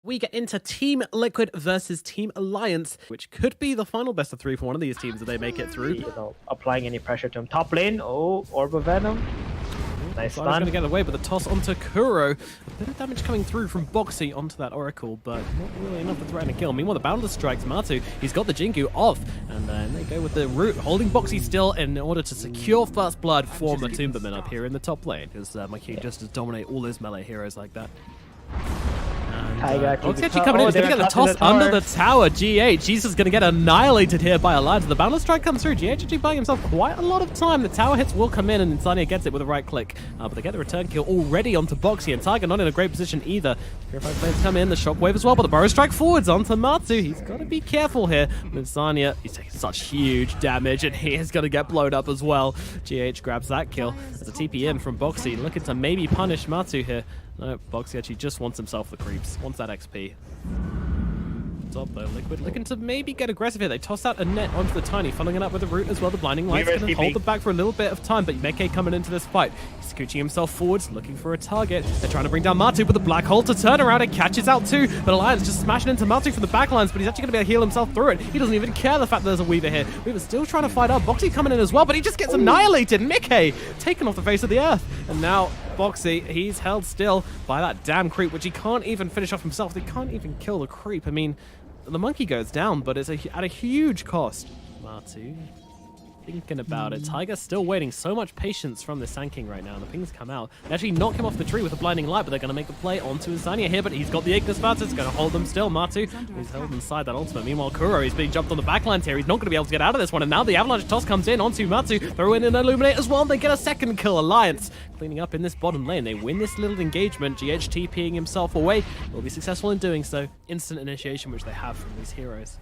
we get into Team Liquid versus Team Alliance, which could be the final best of 3 for one of these teams if they make it through. You know, applying any pressure to him. Top lane, Orb of Venom. Nice So I'm stun. going to get away, but the toss onto Kuro. A bit of damage coming through from Boxy onto that Oracle, but not really enough to threaten a kill. Meanwhile, the Boundless strikes Matu. He's got the Jingu off, and then they go with the root, holding Boxy still in order to secure first blood for Matumbaman up here in the top lane, because Mikey just does dominate all his melee heroes like that. Boxy actually coming in. He's going to get the toss under the tower. GH, he's just going to get annihilated here by Alliance. The Boundless strike comes through. GH actually buying himself quite a lot of time. The tower hits will come in, and Insania gets it with a right click. But they get the return kill already onto Boxy, and Tiger not in a great position either. Purified Flames come in, the shockwave as well, but the Burrow strike forwards onto Matsu. He's got to be careful here. Insania, he's taking such huge damage, and he is going to get blown up as well. GH grabs that kill. There's a TP in from Boxy, looking to maybe punish Matsu here. No, Boxy actually just wants himself the creeps, wants that XP. Top though, Liquid looking to maybe get aggressive here. They toss out a net onto the Tiny, following it up with a root as well. The Blinding Light's going to hold them back for a little bit of time, but Meke coming into this fight. He's scooching himself forwards, looking for a target. They're trying to bring down Matu, but the Black Hole to turn around and catches out too. But Alliance just smashing into Matu from the backlines, but he's actually going to be able to heal himself through it. He doesn't even care the fact that there's a Weaver here. Weaver's still trying to fight up. Boxy coming in as well, but he just gets annihilated. Meke taken off the face of the earth. And now Boxy, he's held still by that damn creep, which he can't even finish off himself. They can't even kill the creep. I mean, the monkey goes down, but it's at a huge cost. Matu thinking about it. Tiger's still waiting. So much patience from the Sand King right now. And the pings come out. They actually knock him off the tree with a blinding light, but they're going to make the play onto Insania here, but he's got the Ignis Fats. It's going to hold them still. Matu, he's held inside that ultimate. Meanwhile, Kuro, he's being jumped on the backlines here. He's not going to be able to get out of this one. And now the Avalanche toss comes in onto Matu. Throw in an Illuminate as well. And they get a second kill. Alliance cleaning up in this bottom lane. They win this little engagement. GH TPing himself away. Will be successful in doing so. Instant initiation, which they have from these heroes.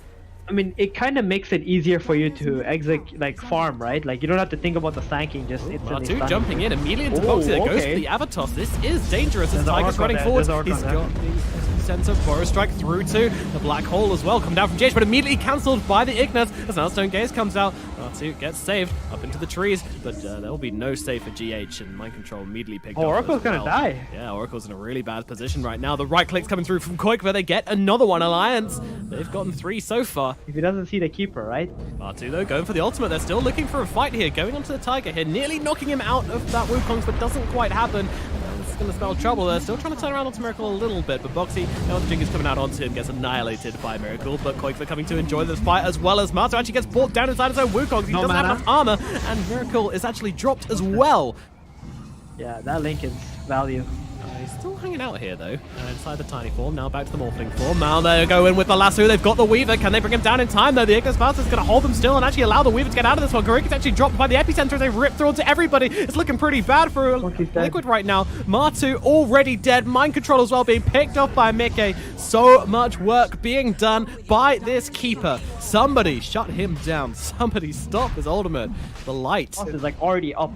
I mean, it kind of makes it easier for you to exit, like, farm, right? Like, you don't have to think about the thanking, just instantly Matu jumping in immediately into Boxy. There goes for the Avatos. This is dangerous as Tiger's running forward. He's got the center Burrow strike through to the Black Hole as well. Come down from GH, but immediately cancelled by the Ignis as now Stone Gaze comes out. Matu gets saved up into the trees, but there will be no save for GH, and Mind Control immediately picked up. Oracle's gonna die. Yeah, Oracle's in a really bad position right now. The right click's coming through from Koik, but they get another one. Alliance, they've gotten 3 so far. If he doesn't see the keeper, right? Matu though, going for the ultimate. They're still looking for a fight here. Going onto the Tiger here, nearly knocking him out of that Wukong's, but doesn't quite happen. It's going to spell trouble. They're still trying to turn around onto Miracle a little bit, but Boxy, now the Jingu's coming out onto him, gets annihilated by Miracle, but Koik coming to enjoy this fight as well as Matu actually gets brought down inside his own Wukong. He doesn't have enough armor, and Miracle is actually dropped as well. Yeah, that Lincoln's value. He's still hanging out here, though, inside the Tiny form. Now back to the Morphling form. Now they go in with the lasso. They've got the Weaver. Can they bring him down in time, though? The Ignis Fast is going to hold them still and actually allow the Weaver to get out of this one. Garika's actually dropped by the Epicenter as they rip through onto everybody. It's looking pretty bad for Liquid right now. Matu already dead. Mind Control as well being picked off by Meke. So much work being done by this keeper. Somebody shut him down. Somebody stop his ultimate. The light is like already up.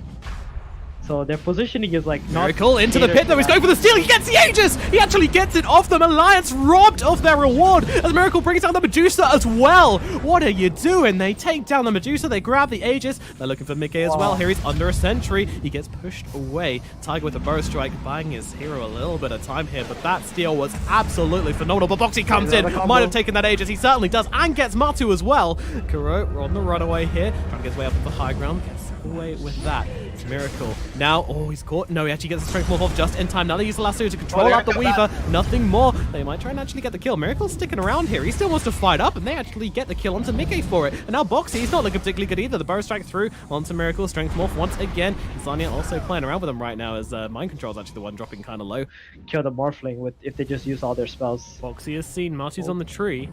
So their positioning is like not... Miracle into the pit though, he's going for the steal, he gets the Aegis! He actually gets it off them. Alliance robbed of their reward as Miracle brings down the Medusa as well. What are you doing? They take down the Medusa, they grab the Aegis, they're looking for Mickey as well. Here he's under a sentry, he gets pushed away. Tiger with a Burrow strike, buying his hero a little bit of time here, but that steal was absolutely phenomenal. But Boxy comes in, might have taken that Aegis, he certainly does, and gets Matu as well. Kuro on the runaway here, trying to get his way up to the high ground, gets away with that. It's Miracle. Now, he's caught. No, he actually gets the strength morph off just in time. Now they use the lasso to control out the Weaver. Nothing more. They might try and actually get the kill. Miracle's sticking around here. He still wants to fight up, and they actually get the kill onto Mickey for it. And now Boxy, he's not looking particularly good either. The Burrow strike through onto Miracle. Strength morph once again. Insania also playing around with him right now as Mind Control's actually the one dropping kind of low. Kill the Morphling with if they just use all their spells. Boxy has seen Matu's on the tree.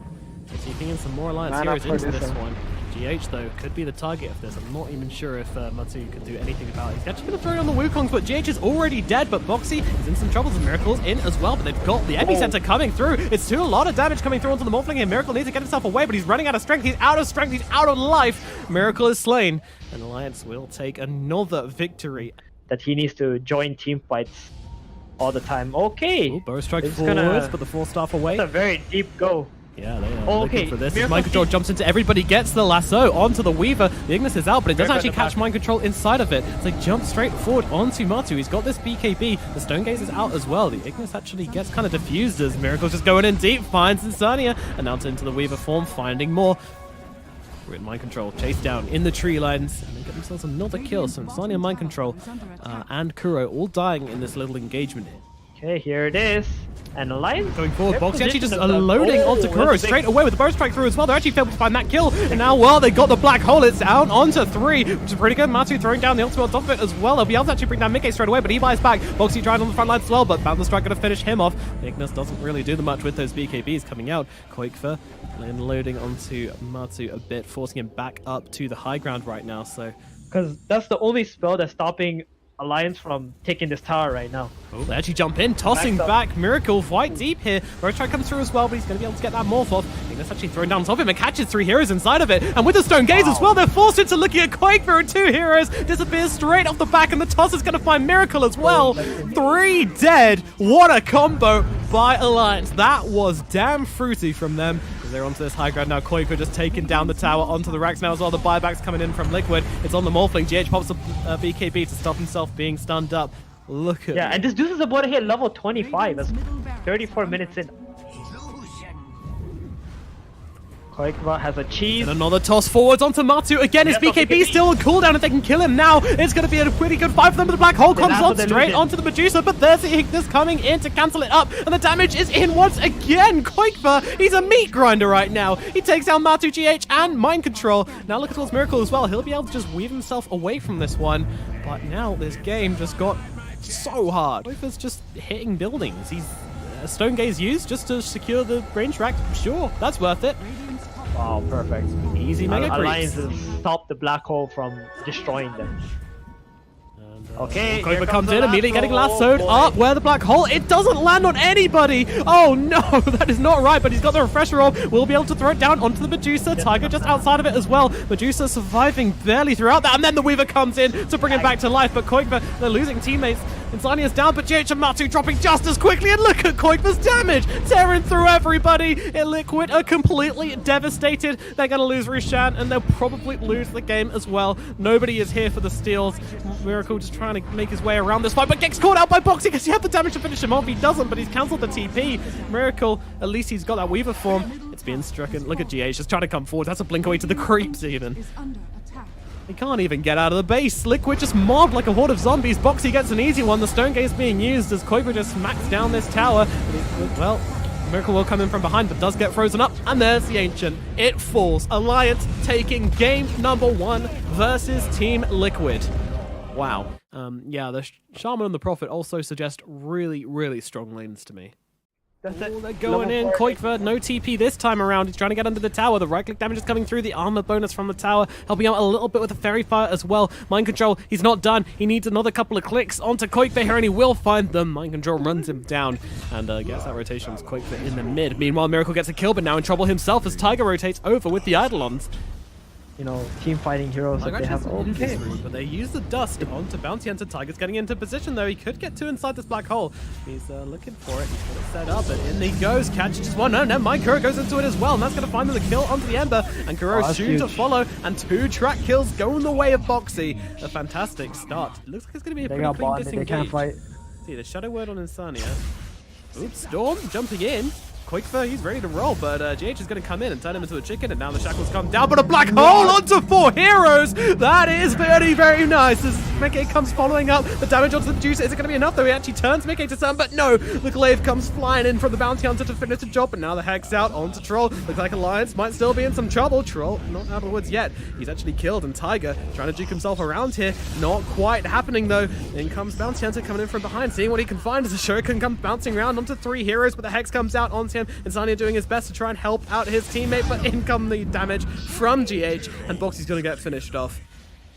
They're taking in some more Alliance heroes into this one. GH, though, could be the target of this. I'm not even sure if Matu could do anything about it. He's actually going to throw it on the Wukongs, but GH is already dead, but Boxy is in some troubles and Miracle's in as well, but they've got the Epicenter coming through. It's too a lot of damage coming through onto the Morphling here. Miracle needs to get himself away, but he's running out of strength. He's out of strength. He's out of life. Miracle is slain, and Alliance will take another victory. That he needs to join team fights all the time. Okay. Burrow strike forwards, but the 4-star away. That's a very deep go. Yeah, they are Oh, looking okay. for this. Miracle Mind Control sees- jumps into everybody, gets the lasso onto the Weaver. The Ignis is out, but it doesn't Miracle actually at the catch back. Mind Control inside of it. So they jump straight forward onto Matu. He's got this BKB. The Stone Gaze is out as well. The Ignis actually gets kind of diffused as Miracle's just going in deep, finds Insania, and out into the Weaver form, finding more. We're in Mind Control, chase down in the tree lines, and they get themselves another kill. So Insania, Mind Control, and Kuro all dying in this little engagement here. Okay, here it is. And Alliance Going forward, Boxy actually just position loading themselves. onto Oh, Kuro that's big. straight away with the burst strike through as well. They're actually able to find that kill. And now, well, they got the black hole. It's down onto 3, which is pretty good. Matu throwing down the ultimate on top of it as well. They'll be able to actually bring down Mickey straight away, but he buys back. Boxy trying on the front line as well, but Boundless Strike going to finish him off. Ignis doesn't really do much with those BKBs coming out. Koikfer and loading onto Matu a bit, forcing him back up to the high ground right now. So, Because that's the only spell that's stopping Alliance from taking this tower right now. oh, they actually jump in, tossing Backs up. back Miracle quite deep here. Burst Strike comes through as well, but he's going to be able to get that morph off. Ignis actually thrown down on top of him and catches 3 heroes inside of it. And with the Stone Gaze as well, they're forced into looking at Quakebear, and 2 heroes disappear straight off the back, and the toss is going to find Miracle as well. 3 dead. What a combo by Alliance. That was damn fruity from them. They're onto this high ground now. Koiko just taking down the tower onto the racks now as well. The buybacks coming in from Liquid. It's on the Morphling. GH pops a BKB to stop himself being stunned up. Look at Yeah, and this dude is about to hit level 25. That's 34 minutes in. Koikva has a cheese. and another toss forwards onto Matu. Again, his Yes, BKB BKB. still on cooldown. If they can kill him now, it's going to be a pretty good fight for them. But the black hole comes that's on what they're straight losing. onto the Medusa. But there's the Ignis coming in to cancel it up. And the damage is in once again. Koikva, he's a meat grinder right now. He takes down Matu, GH, and Mind Control. Now look at towards Miracle as well. He'll be able to just weave himself away from this one. But now this game just got so hard. Koikva's just hitting buildings. He's a Stone Gaze used just to secure the range rack. Sure, that's worth it. Wow, perfect. Easy mega Alliance creeps. has stopped the black hole from destroying them. Okay, Koiva here comes the in, immediately getting lassoed boy. up where the black hole. It doesn't land on anybody. Oh no, that is not right, but he's got the refresher orb. We'll be able to throw it down onto the Medusa. Tiger just outside of it as well. Medusa surviving barely throughout that, and then the Weaver comes in to bring him back to life, but Koiva, they're losing teammates. Insania's down, but GH and Matu dropping just as quickly, and look at Koiva's damage, tearing through everybody. Liquid are completely devastated. They're going to lose Rushan, and they'll probably lose the game as well. Nobody is here for the steals. Miracle just trying to make his way around this fight, but gets caught out by Boxy because he had the damage to finish him off. He doesn't, but he's cancelled the TP. Miracle, at least he's got that Weaver form. It's being stricken. Look at GH just trying to come forward. That's a blink away to the creeps even. He can't even get out of the base. Liquid just mobbed like a horde of zombies. Boxy gets an easy one. The Stone Gaze being used as Koiva just smacks down this tower. Well, Miracle will come in from behind, but does get frozen up. And there's the Ancient. It falls. Alliance taking game number 1 versus Team Liquid. Wow. Yeah, the Shaman and the Prophet also suggest really, really strong lanes to me. That's it. Oh, they're going in. Level 4. Koikva, no TP this time around. He's trying to get under the tower. The right-click damage is coming through. The armor bonus from the tower, helping out a little bit with the Fairy Fire as well. Mind Control, he's not done. He needs another couple of clicks onto Koikva here, and he will find them. Mind Control runs him down and gets that rotation with Koikva in the mid. Meanwhile, Miracle gets a kill, but now in trouble himself as Tiger rotates over with the Eidolons. You know, team fighting heroes that they have. Okay. But they use the dust onto Bounty Hunter. Tiger's getting into position though. He could get 2 inside this black hole. He's looking for it. He's got it set up, and in he goes. Catches one. No, never mind. Kuro goes into it as well, and that's going to find them the kill onto the Ember. And Kuro's that's soon to huge. follow, and 2 track kills go in the way of Boxy. A fantastic start. It looks like it's going to be a They pretty got clean bonded. They can't disengage. fight. See the Shadow Word on Insania. Oops, Storm jumping in. Koikva, he's ready to roll, but GH is going to come in and turn him into a chicken, and now the shackles come down, but a black hole onto 4 heroes! That is very, very nice as Mickey comes following up. The damage onto the Medusa, is it going to be enough though? He actually turns Mickey to some, but no! The Glaive comes flying in from the Bounty Hunter to finish the job, but now the Hex out onto Troll. Looks like Alliance might still be in some trouble. Troll, not out of the woods yet. He's actually killed, and Tiger trying to juke himself around here. Not quite happening though. In comes Bounty Hunter coming in from behind, seeing what he can find as the Shuriken comes bouncing around onto 3 heroes, but the Hex comes out onto him. Insania doing his best to try and help out his teammate, but in come the damage from GH, and Boxy's going to get finished off.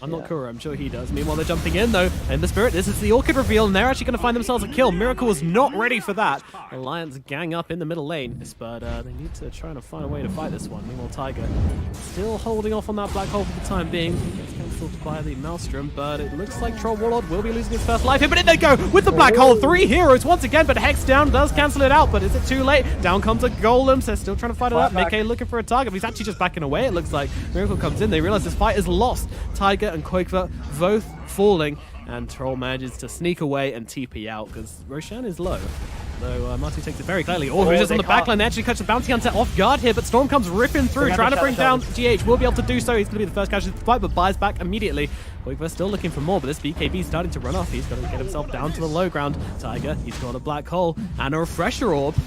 I'm not Kuro, I'm sure he does. Meanwhile, they're jumping in, though, and the Spirit, this is the Orchid reveal, and they're actually going to find themselves a kill. Miracle was not ready for that. Alliance gang up in the middle lane, but they need to try and find a way to fight this one. Meanwhile, Tiger still holding off on that black hole for the time being. He gets cancelled by the Maelstrom, but it looks like Troll Warlord will be losing his first life here, but in they go with the black hole. 3 heroes once again, but Hex down does cancel it out, but is it too late? Down comes a Golem, so they're still trying to fight it up. Mickey looking for a target, but he's actually just backing away, it looks like. Miracle comes in, they realize this fight is lost. Tiger and Quakever both falling, and Troll manages to sneak away and TP out because Roshan is low. Though Matu takes it very clearly. Oh, he's just on the backline. They actually catch the Bounty Hunter off guard here, but Storm comes ripping through, trying to bring down GH. Will be able to do so. He's going to be the first casualty of the fight, but buys back immediately. Quakever's still looking for more, but this BKB is starting to run off. He's got to get himself down to the low ground. Tiger, he's got a black hole and a refresher orb.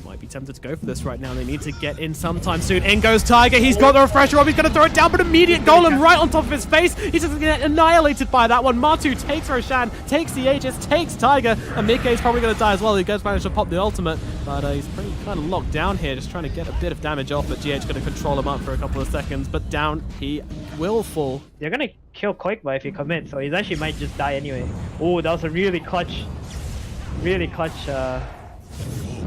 Might be tempted to go for this right now. They need to get in sometime soon. In goes Tiger. He's got the refresher orb. He's going to throw it down, but immediate Golem right on top of his face. He's just going to get annihilated by that one. Matu takes Roshan, takes the Aegis, takes Tiger, and Mickey's probably going to die as well. He goes manage to pop the ultimate, but he's pretty kind of locked down here, just trying to get a bit of damage off, but GH going to control him up for a couple of seconds, but down he will fall. They're going to kill Quakever if he commits, so he actually might just die anyway. Oh, that was a really clutch.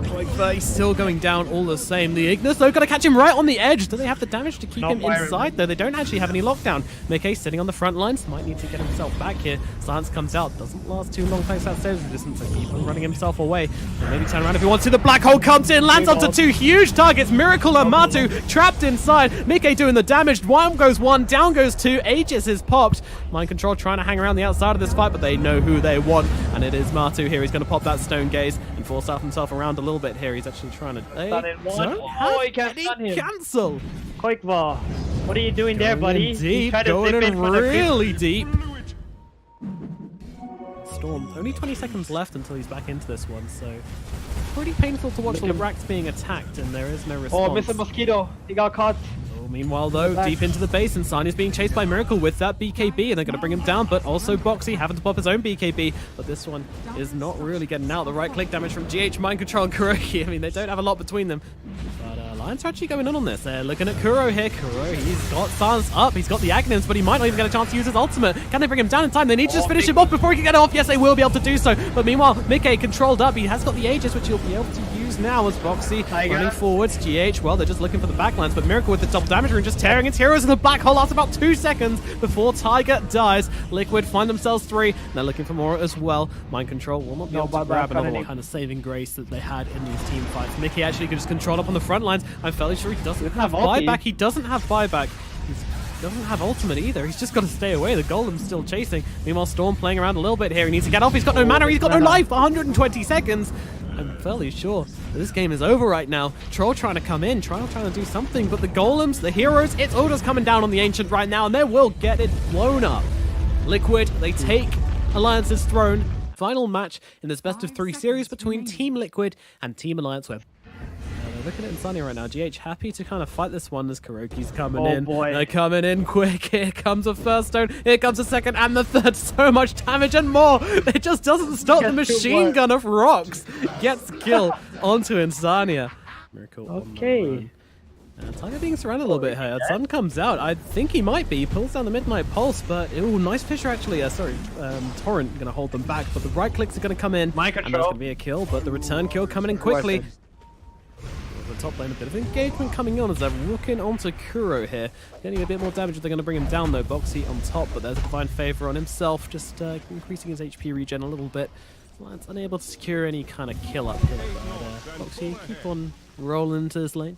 Quakever, he's still going down all the same. The Ignis, though, gotta catch him right on the edge. Do they have the damage to keep him inside, though? They don't actually have any lockdown. Mickey sitting on the front lines, might need to get himself back here. Silence comes out, doesn't last too long thanks to that stage resistance, so keep on running himself away. And maybe turn around if he wants to. The black hole comes in, lands onto 2 huge targets. Miracle and Matu trapped inside. Mickey doing the damage. Down goes 1, down goes 2. Aegis is popped. Mind Control trying to hang around the outside of this fight, but they know who they want, and it is Matu here. He's going to pop that Stone Gaze and force himself around a little bit here. He's actually trying to... He can't stun him. Cancel! Quakever, what are you doing there, buddy? Deep, going in really deep. Storm, only 20 seconds left until he's back into this one, so pretty painful to watch the Rax being attacked, and there is no response. Oh, Mr. Mosquito, he got caught. Meanwhile, though, deep into the base, and Sign is being chased by Miracle with that BKB, and they're going to bring him down, but also Boxy having to pop his own BKB, but this one is not really getting out. The right-click damage from GH, Mind Control, and Kuroki. I mean, they don't have a lot between them. But Lions are actually going in on this. They're looking at Kuro here. Kuro, he's got Silence up, he's got the Aghanims, but he might not even get a chance to use his ultimate. Can they bring him down in time? They need to just finish him off before he can get it off. Yes, they will be able to do so. But meanwhile, Mickey controlled up. He has got the Aegis, which he'll be able to use now as Boxy running forwards. GH, well, they're just looking for the backlines, but Miracle with the double damage rune just tearing its heroes in the black hole. Lasts about 2 seconds before Tiger dies. Liquid find themselves 3, and they're looking for more as well. Mind Control will not be able to grab another one. Kind of saving grace that they had in these team fights. Mickey actually could just control up on the front lines. I'm fairly sure he doesn't have buyback. He doesn't have buyback. He doesn't have ultimate either. He's just got to stay away. The Golem's still chasing. Meanwhile, Storm playing around a little bit here. He needs to get off. He's got no mana. He's got no life. 120 seconds. I'm fairly sure that this game is over right now. Troll trying to come in, trying to do something, but the Golems, the heroes, it's all just coming down on the Ancient right now, and they will get it blown up. Liquid, they take Alliance's throne. Final match in this best of 3 series between Team Liquid and Team Alliance Web. Looking at Insania right now. GH happy to kind of fight this one as Kuroki's coming in. Boy. They're coming in quick. Here comes a first stone. Here comes a second and the third. So much damage and more. It just doesn't stop. The machine gun of rocks gets kill onto Insania. Miracle. Okay. Tiger being surrounded a little bit here. Sun comes out. I think he might be. He pulls down the Midnight Pulse, but ooh, nice Fisher actually. Torrent going to hold them back, but the right clicks are going to come in. Mind and Control. that's going to be a kill, but the return kill coming in quickly. The top lane, a bit of engagement coming on as they're looking onto Kuro here. Getting a bit more damage. They're going to bring him down though. Boxy on top, but there's a Divine Favor on himself, just increasing his HP regen a little bit. Lance unable to secure any kind of kill up here, but Boxy keep on rolling into this lane.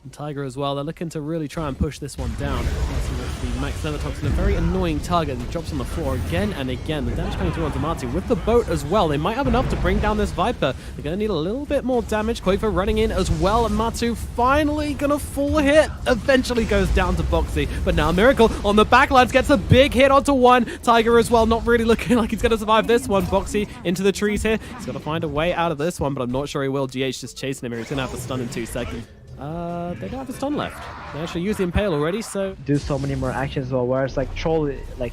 And Tiger as well, they're looking to really try and push this one down. The Max Nevertoxin, a very annoying target that drops on the floor again and again. The damage coming through onto Marty with the boat as well. They might have enough to bring down this Viper. They're going to need a little bit more damage. Quakever running in as well, and Matu finally going to full hit. Eventually goes down to Boxy, but now Miracle on the backlines gets a big hit onto one. Tiger as well, not really looking like he's going to survive this one. Boxy into the trees here. He's got to find a way out of this one, but I'm not sure he will. GH just chasing him here. He's going to have to stun in 2 seconds. They don't have a stun left. They actually used the Impale already, so... Do so many more actions as well, whereas like Troll, like,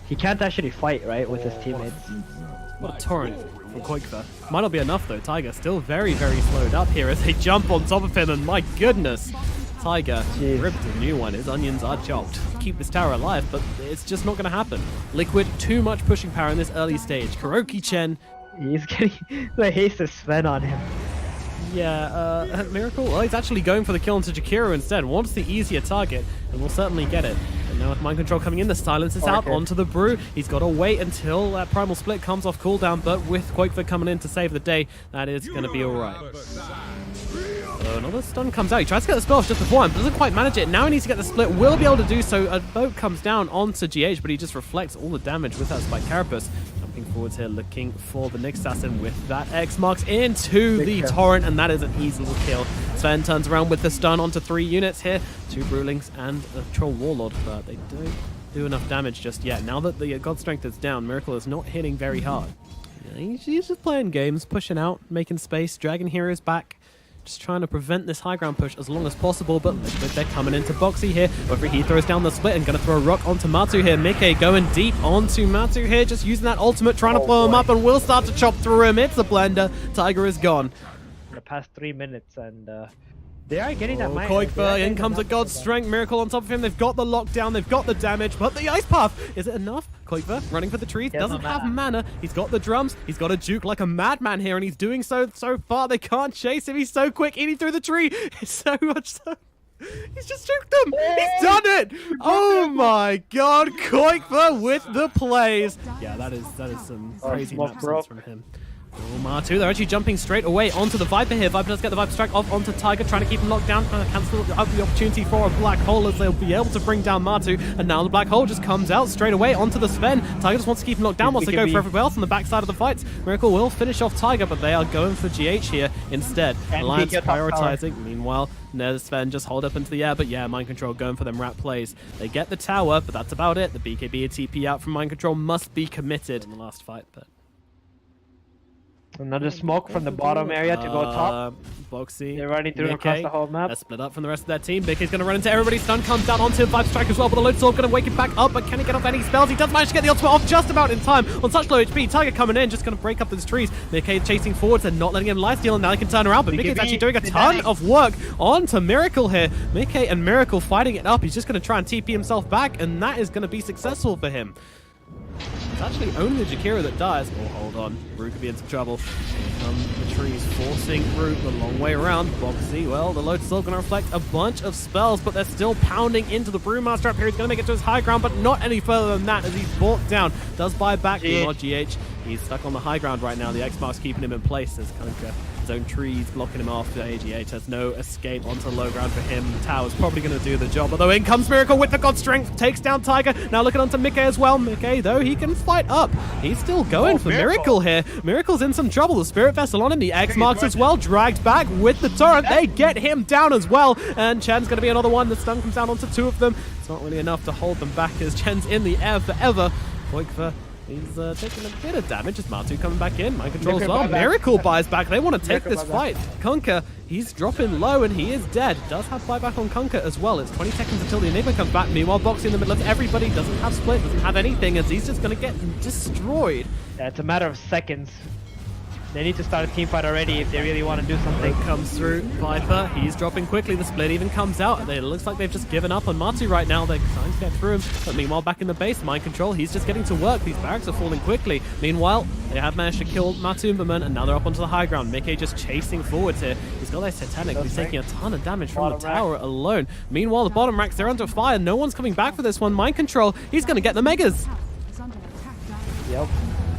he can't actually fight, right, with his teammates. What a torrent from Quakever. Might not be enough though. Tiger still very, very slowed up here as they jump on top of him, and my goodness, Tiger ripped a new one. His onions are chopped. Keep this tower alive, but it's just not going to happen. Liquid, too much pushing power in this early stage. Kuroki Chen. He's getting the haste to spend on him. Yeah, Miracle, well, he's actually going for the kill onto Jakiro instead. Wants the easier target, and will certainly get it. But Now with Mind Control coming in, the silence is out onto the Brew. He's got to wait until that Primal Split comes off cooldown, but with Quakefoot coming in to save the day, that is going to be alright. So another stun comes out. He tries to get the spell off just beforehand, but doesn't quite manage it. Now he needs to get the split. Will be able to do so. A boat comes down onto GH, but he just reflects all the damage with that Spike Carapace. Jumping forwards here, looking for the Nyx Assassin with that X marks into the Torrent, and that is an easy little kill. Sven turns around with the stun onto 3 units here. 2 Brewlings and a Troll Warlord, but they don't do enough damage just yet. Now that the God Strength is down, Miracle is not hitting very hard. Yeah, he's just playing games, pushing out, making space, dragging heroes back. Just trying to prevent this high ground push as long as possible, but they're coming into Boxy here. However, he throws down the split and going to throw a rock onto Matu here. Mickey going deep onto Matu here, just using that ultimate, trying to blow him up, and will start to chop through him. It's a blender. Tiger is gone. The past 3 minutes, and they are getting that mind. Quakefoot, in comes a God's Strength. Miracle on top of him. They've got the lockdown, they've got the damage, but the Ice Path, is it enough? Quakefoot running for the trees, doesn't have mana. He's got the drums, he's got a juke like a madman here, and he's doing so far. They can't chase him. He's so quick, eating through the tree. It's so much so. He's just juked them. He's done it. Oh my god, Quakefoot with the plays. Yeah, that is some crazy map sense from him. Oh, Matu, they're actually jumping straight away onto the Viper here. Viper does get the Viper Strike off onto Tiger, trying to keep him locked down, trying to cancel out the opportunity for a Black Hole as they'll be able to bring down Matu. And now the Black Hole just comes out straight away onto the Sven. Tiger just wants to keep him locked down whilst they go for everybody else on the backside of the fights. Miracle will finish off Tiger, but they are going for GH here instead. Alliance prioritizing. Meanwhile, there's Sven just hold up into the air, but yeah, Mind Control going for them rat plays. They get the tower, but that's about it. The BKB and TP out from Mind Control must be committed in the last fight, but another smoke from the bottom area to go top. Boxy. They're running through across the whole map. They're split up from the rest of their team. Mickey's going to run into everybody. Stun comes down onto Viper Strike as well, but the Load Sword going to wake him back up. But can he get off any spells? He does manage to get the ultimate off just about in time on such low HP. Tiger coming in, just going to break up these trees. Mickey chasing forwards and not letting him lifesteal, and now he can turn around. But Mickey's actually doing a ton of work onto Miracle here. Mickey and Miracle fighting it up. He's just going to try and TP himself back, and that is going to be successful for him. It's actually only the Jakira that dies. Oh, hold on. Brew could be in some trouble. Here come the trees forcing Brew the long way around. Boxy, well, the Load's still going to reflect a bunch of spells, but they're still pounding into the Brewmaster up here. He's going to make it to his high ground, but not any further than that as he's brought down. Does buy back. Not GH. He's stuck on the high ground right now. The X-Mark's keeping him in place as Kanka. His own trees blocking him off. The AGH has no escape onto low ground for him. The tower's probably going to do the job. Although in comes Miracle with the God Strength. Takes down Tiger. Now looking onto Mickey as well. Mickey, though, he can fight up. He's still going for Miracle here. Miracle's in some trouble. The Spirit Vessel on him. The X-Marks as well. Dragged back with the Torrent. They get him down as well. And Chen's going to be another one. The stun comes down onto 2 of them. It's not really enough to hold them back as Chen's in the air forever. Quakefoot. He's taking a bit of damage as Matu coming back in. Mind Control as well. Miracle buys back. They want to take this fight. Kunkka, he's dropping low and he is dead. Does have buyback on Kunkka as well. It's 20 seconds until the Enigma comes back. Meanwhile, Boxy in the middle of everybody doesn't have split, doesn't have anything, as he's just going to get destroyed. Yeah, it's a matter of seconds. They need to start a team fight already if they really want to do something. Comes through Viper. He's dropping quickly. The split even comes out. It looks like they've just given up on Matu right now. They're trying to get through him. But meanwhile, back in the base, Mind Control, he's just getting to work. These barracks are falling quickly. Meanwhile, they have managed to kill Matu Umberman, and now they're up onto the high ground. Mickey just chasing forwards here. He's got their Titanic. He's taking a ton of damage from the tower alone. Meanwhile, the bottom racks, they're under fire. No one's coming back for this one. Mind Control, he's going to get the Megas. Yep.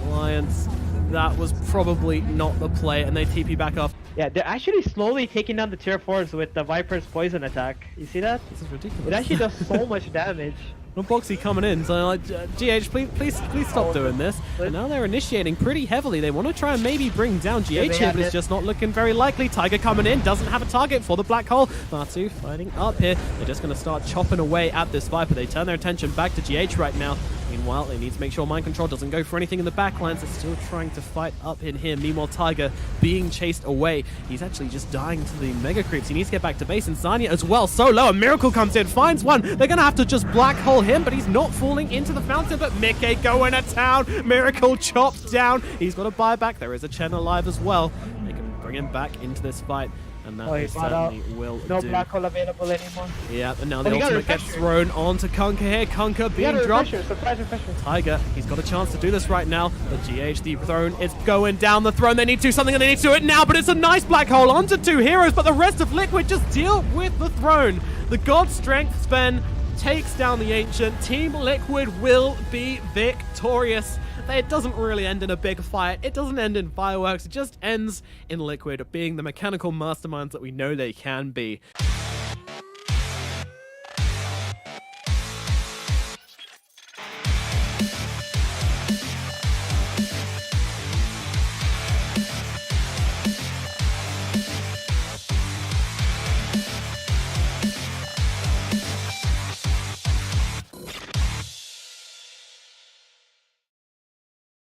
Alliance. That was probably not the play, and they TP back off. Yeah, they're actually slowly taking down the tier 4s with the Viper's poison attack. You see that? This is ridiculous. It actually does so much damage. Boxy coming in, so like, GH, please stop doing this. And now they're initiating pretty heavily. They want to try and maybe bring down GH here, but it's just not looking very likely. Tiger coming in, doesn't have a target for the Black Hole. Matu fighting up here. They're just going to start chopping away at this Viper. They turn their attention back to GH right now. Meanwhile, they need to make sure Mind Control doesn't go for anything in the backlines. They're still trying to fight up in here. Meanwhile, Tiger being chased away. He's actually just dying to the Mega Creeps. He needs to get back to base, and Zanya as well. So low, a Miracle comes in, finds one. They're going to have to just Black Hole him, but he's not falling into the fountain. But Mickey going to town. Miracle chopped down. He's got a buyback. There is a Chen alive as well. They can bring him back into this fight. And that certainly will no do. Black Hole available anymore. Yeah, and now the ultimate gets thrown onto Kunkka here. Kunkka being dropped. Surprise. Tiger, he's got a chance to do this right now. The GH, the throne is going down the throne. They need to do something, and they need to do it now, but it's a nice Black Hole onto 2 heroes, but the rest of Liquid just deal with the throne. The God Strength Sven takes down the Ancient. Team Liquid will be victorious. It doesn't really end in a big fight. It doesn't end in fireworks. It just ends in Liquid being the mechanical masterminds that we know they can be.